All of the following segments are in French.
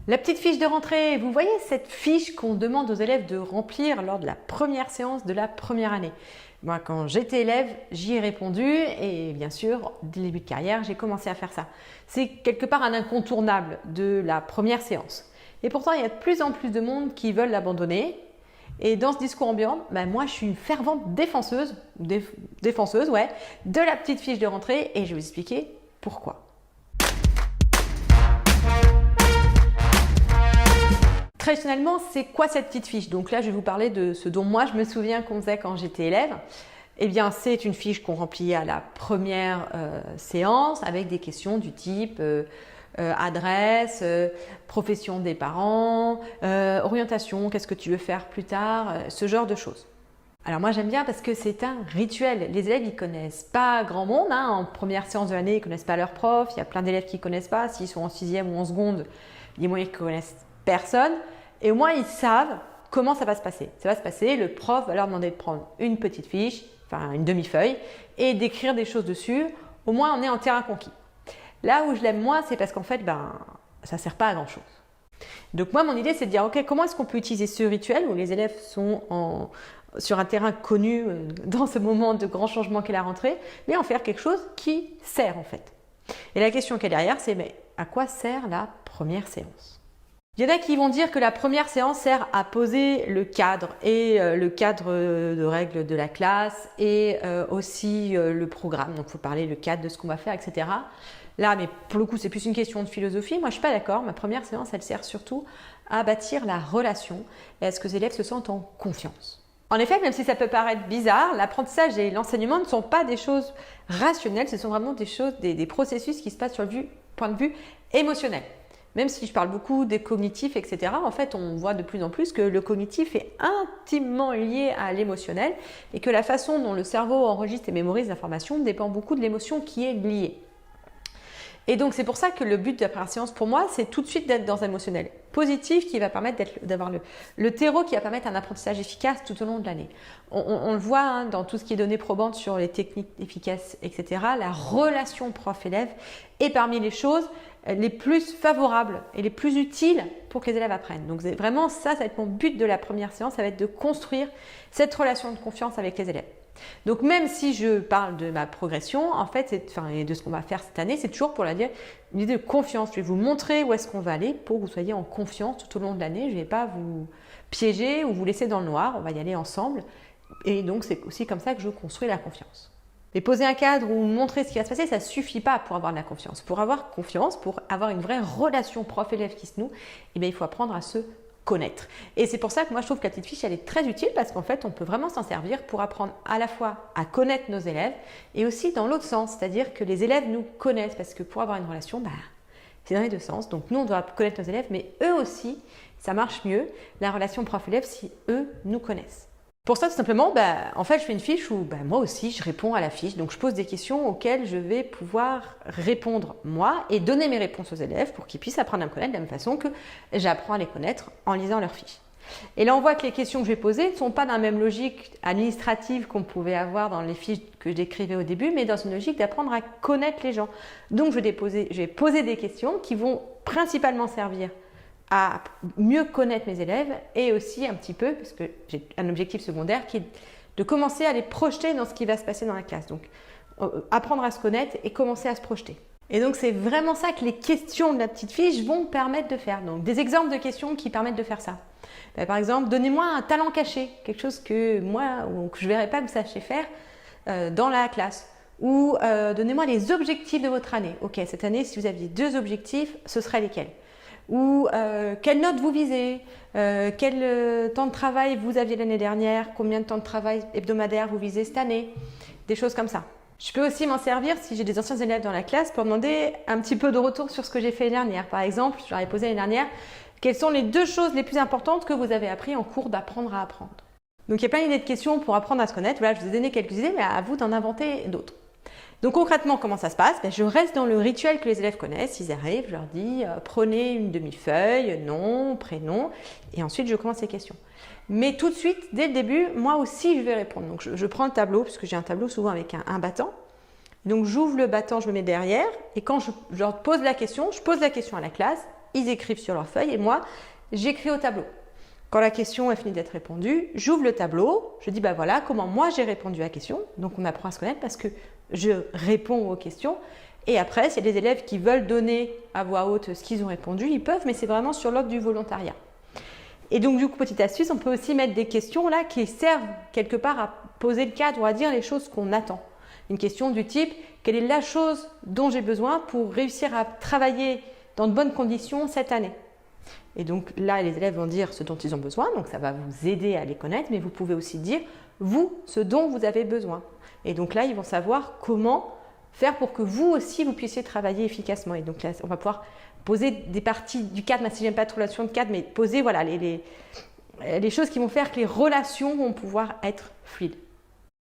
La petite fiche de rentrée, vous voyez cette fiche qu'on demande aux élèves de remplir lors de la première séance de la première année. Moi, quand j'étais élève, j'y ai répondu et bien sûr, dès le début de carrière, j'ai commencé à faire ça. C'est quelque part un incontournable de la première séance. Et pourtant, il y a de plus en plus de monde qui veulent l'abandonner. Et dans ce discours ambiant, moi, je suis une fervente défenseuse de la petite fiche de rentrée et je vais vous expliquer pourquoi. Traditionnellement, c'est quoi cette petite fiche? Donc là, je vais vous parler de ce dont moi, je me souviens qu'on faisait quand j'étais élève. Eh bien, c'est une fiche qu'on remplit à la première séance avec des questions du type adresse, profession des parents, orientation, qu'est-ce que tu veux faire plus tard, ce genre de choses. Alors moi, j'aime bien parce que c'est un rituel. Les élèves, ils connaissent pas grand monde. En première séance de l'année, ils connaissent pas leur prof. Il y a plein d'élèves qui connaissent pas. S'ils sont en 6e ou en seconde, il y a moyen qu'ils connaissent personne. Et au moins, ils savent comment ça va se passer. Ça va se passer, le prof va leur demander de prendre une petite fiche, enfin une demi-feuille, et d'écrire des choses dessus. Au moins, on est en terrain conquis. Là où je l'aime moins, c'est parce qu'en fait, ça ne sert pas à grand-chose. Donc moi, mon idée, c'est de dire, ok, comment est-ce qu'on peut utiliser ce rituel où les élèves sont sur un terrain connu dans ce moment de grand changement qu'est la rentrée, mais en faire quelque chose qui sert en fait. Et la question qui est derrière, c'est mais à quoi sert la première séance? Il y en a qui vont dire que la première séance sert à poser le cadre et le cadre de règles de la classe et aussi le programme. Donc, il faut parler le cadre de ce qu'on va faire, etc. Là, mais pour le coup, c'est plus une question de philosophie. Moi, je ne suis pas d'accord. Ma première séance, elle sert surtout à bâtir la relation et à ce que les élèves se sentent en confiance. En effet, même si ça peut paraître bizarre, l'apprentissage et l'enseignement ne sont pas des choses rationnelles. Ce sont vraiment des choses, des processus qui se passent sur le point de vue émotionnel. Même si je parle beaucoup des cognitifs, etc., en fait, on voit de plus en plus que le cognitif est intimement lié à l'émotionnel et que la façon dont le cerveau enregistre et mémorise l'information dépend beaucoup de l'émotion qui est liée. Et donc, c'est pour ça que le but de la première séance, pour moi, c'est tout de suite d'être dans un émotionnel positif qui va permettre d'avoir le terreau qui va permettre un apprentissage efficace tout au long de l'année. On le voit dans tout ce qui est données probantes sur les techniques efficaces, etc. La relation prof-élève est parmi les choses les plus favorables et les plus utiles pour que les élèves apprennent. Donc vraiment, ça va être mon but de la première séance, ça va être de construire cette relation de confiance avec les élèves. Donc même si je parle de ma progression, en fait, et de ce qu'on va faire cette année, c'est toujours pour une idée de confiance. Je vais vous montrer où est-ce qu'on va aller pour que vous soyez en confiance tout au long de l'année. Je ne vais pas vous piéger ou vous laisser dans le noir, on va y aller ensemble. Et donc c'est aussi comme ça que je construis la confiance. Mais poser un cadre ou montrer ce qui va se passer, ça ne suffit pas pour avoir de la confiance. Pour avoir confiance, pour avoir une vraie relation prof-élève qui se noue, il faut apprendre à se connaître. Et c'est pour ça que moi je trouve que la petite fiche elle est très utile parce qu'en fait on peut vraiment s'en servir pour apprendre à la fois à connaître nos élèves et aussi dans l'autre sens, c'est-à-dire que les élèves nous connaissent parce que pour avoir une relation, c'est dans les deux sens. Donc nous on doit connaître nos élèves mais eux aussi ça marche mieux la relation prof-élève si eux nous connaissent. Pour ça, tout simplement, en fait, je fais une fiche où moi aussi, je réponds à la fiche. Donc, je pose des questions auxquelles je vais pouvoir répondre moi et donner mes réponses aux élèves pour qu'ils puissent apprendre à me connaître de la même façon que j'apprends à les connaître en lisant leur fiche. Et là, on voit que les questions que je vais poser ne sont pas dans la même logique administrative qu'on pouvait avoir dans les fiches que je décrivais au début, mais dans une logique d'apprendre à connaître les gens. Donc, je vais poser des questions qui vont principalement servir à mieux connaître mes élèves et aussi un petit peu, parce que j'ai un objectif secondaire qui est de commencer à les projeter dans ce qui va se passer dans la classe. Donc, apprendre à se connaître et commencer à se projeter. Et donc, c'est vraiment ça que les questions de la petite fiche vont permettre de faire. Donc, des exemples de questions qui permettent de faire ça. Par exemple, donnez-moi un talent caché, quelque chose que moi, ou que je ne verrais pas que vous sachiez faire dans la classe. Ou donnez-moi les objectifs de votre année. Ok, cette année, si vous aviez 2 objectifs, ce seraient lesquels? Ou quelle note vous visez, quel temps de travail vous aviez l'année dernière, combien de temps de travail hebdomadaire vous visez cette année, des choses comme ça. Je peux aussi m'en servir si j'ai des anciens élèves dans la classe pour demander un petit peu de retour sur ce que j'ai fait l'année dernière. Par exemple, je leur ai posé l'année dernière, quelles sont les 2 choses les plus importantes que vous avez appris en cours d'apprendre à apprendre. Donc il y a plein d'idées de questions pour apprendre à se connaître. Voilà, je vous ai donné quelques idées, mais à vous d'en inventer d'autres. Donc concrètement, comment ça se passe? Je reste dans le rituel que les élèves connaissent. Ils arrivent, je leur dis prenez une demi-feuille, nom, prénom, et ensuite je commence les questions. Mais tout de suite, dès le début, moi aussi je vais répondre. Donc je prends le tableau, puisque j'ai un tableau souvent avec un battant. Donc j'ouvre le battant, je me mets derrière, et quand je leur pose la question, je pose la question à la classe, ils écrivent sur leur feuille et moi, j'écris au tableau. Quand la question est finie d'être répondue, j'ouvre le tableau, je dis bah voilà comment moi j'ai répondu à la question. Donc on apprend à se connaître parce que je réponds aux questions. Et après, s'il y a des élèves qui veulent donner à voix haute ce qu'ils ont répondu, ils peuvent, mais c'est vraiment sur l'ordre du volontariat. Et donc du coup, petite astuce, on peut aussi mettre des questions là qui servent quelque part à poser le cadre ou à dire les choses qu'on attend. Une question du type, quelle est la chose dont j'ai besoin pour réussir à travailler dans de bonnes conditions cette année? Et donc là, les élèves vont dire ce dont ils ont besoin, donc ça va vous aider à les connaître, mais vous pouvez aussi dire, vous, ce dont vous avez besoin. Et donc là, ils vont savoir comment faire pour que vous aussi, vous puissiez travailler efficacement. Et donc là, on va pouvoir poser des parties du cadre, même si j'aime pas trop la notion de cadre, mais poser voilà, les choses qui vont faire que les relations vont pouvoir être fluides.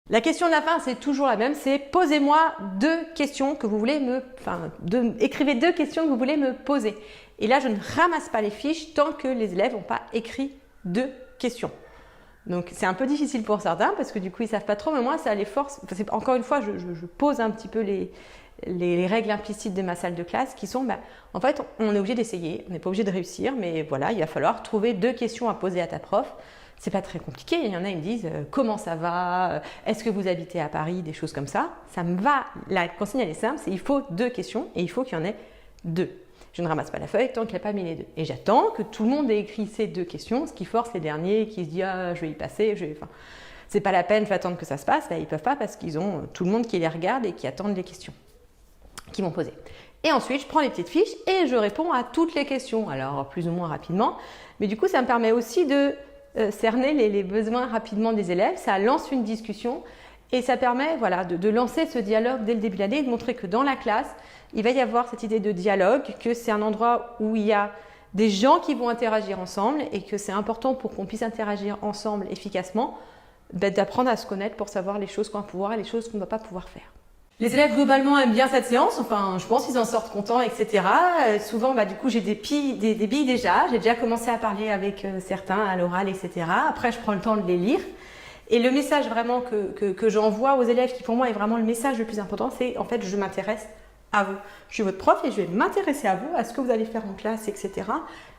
La question de la fin, c'est toujours la même, c'est posez-moi écrivez 2 questions que vous voulez me poser. Et là, je ne ramasse pas les fiches tant que les élèves n'ont pas écrit 2 questions. Donc, c'est un peu difficile pour certains parce que du coup, ils ne savent pas trop, mais moi, ça les force. Encore une fois, je pose un petit peu les règles implicites de ma salle de classe qui sont, en fait, on est obligé d'essayer, on n'est pas obligé de réussir, mais voilà, il va falloir trouver 2 questions à poser à ta prof. C'est pas très compliqué, il y en a, ils me disent comment ça va, est-ce que vous habitez à Paris, des choses comme ça. Ça me va, la consigne elle est simple, c'est il faut 2 questions et il faut qu'il y en ait 2. Je ne ramasse pas la feuille tant qu'il n'y a pas mis les 2. Et j'attends que tout le monde ait écrit ces 2 questions, ce qui force les derniers qui se disent ah je vais y passer, c'est pas la peine, je vais attendre que ça se passe. Là, ils peuvent pas parce qu'ils ont tout le monde qui les regarde et qui attendent les questions qu'ils vont poser. Et ensuite, je prends les petites fiches et je réponds à toutes les questions, alors plus ou moins rapidement. Mais du coup, ça me permet aussi de cerner les besoins rapidement des élèves, ça lance une discussion et ça permet voilà, de lancer ce dialogue dès le début de l'année et de montrer que dans la classe, il va y avoir cette idée de dialogue, que c'est un endroit où il y a des gens qui vont interagir ensemble et que c'est important pour qu'on puisse interagir ensemble efficacement, d'apprendre à se connaître pour savoir les choses qu'on va pouvoir et les choses qu'on ne va pas pouvoir faire. Les élèves globalement aiment bien cette séance, enfin je pense qu'ils en sortent contents, etc. Souvent du coup j'ai des billes déjà, j'ai déjà commencé à parler avec certains à l'oral, etc. Après je prends le temps de les lire. Et le message vraiment que j'envoie aux élèves, qui pour moi est vraiment le message le plus important, c'est en fait je m'intéresse à vous. Je suis votre prof et je vais m'intéresser à vous, à ce que vous allez faire en classe, etc.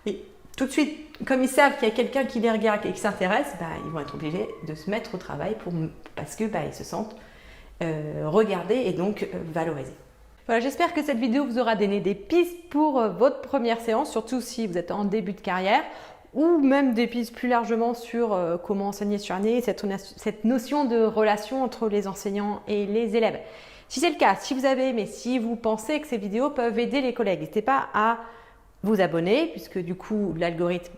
Et tout de suite, comme ils savent qu'il y a quelqu'un qui les regarde et qui s'intéresse, ils vont être obligés de se mettre au travail parce que ils se sentent regardés et donc valorisés. Voilà, j'espère que cette vidéo vous aura donné des pistes pour votre première séance, surtout si vous êtes en début de carrière, ou même des pistes plus largement sur comment enseigner sur l'année, cette notion de relation entre les enseignants et les élèves. Si c'est le cas, si vous avez aimé, si vous pensez que ces vidéos peuvent aider les collègues, n'hésitez pas à vous abonner, puisque du coup l'algorithme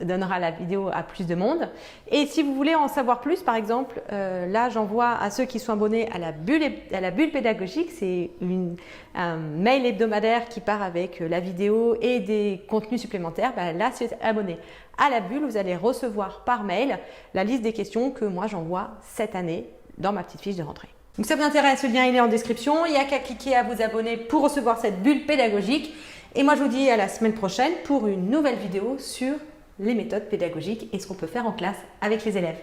donnera la vidéo à plus de monde. Et si vous voulez en savoir plus, par exemple, là j'envoie à ceux qui sont abonnés à la bulle pédagogique, c'est un mail hebdomadaire qui part avec la vidéo et des contenus supplémentaires. Là, si vous êtes abonné à la bulle, vous allez recevoir par mail la liste des questions que moi j'envoie cette année dans ma petite fiche de rentrée. Donc si ça vous intéresse, le lien il est en description, il n'y a qu'à cliquer à vous abonner pour recevoir cette bulle pédagogique. Et moi je vous dis à la semaine prochaine pour une nouvelle vidéo sur les méthodes pédagogiques et ce qu'on peut faire en classe avec les élèves.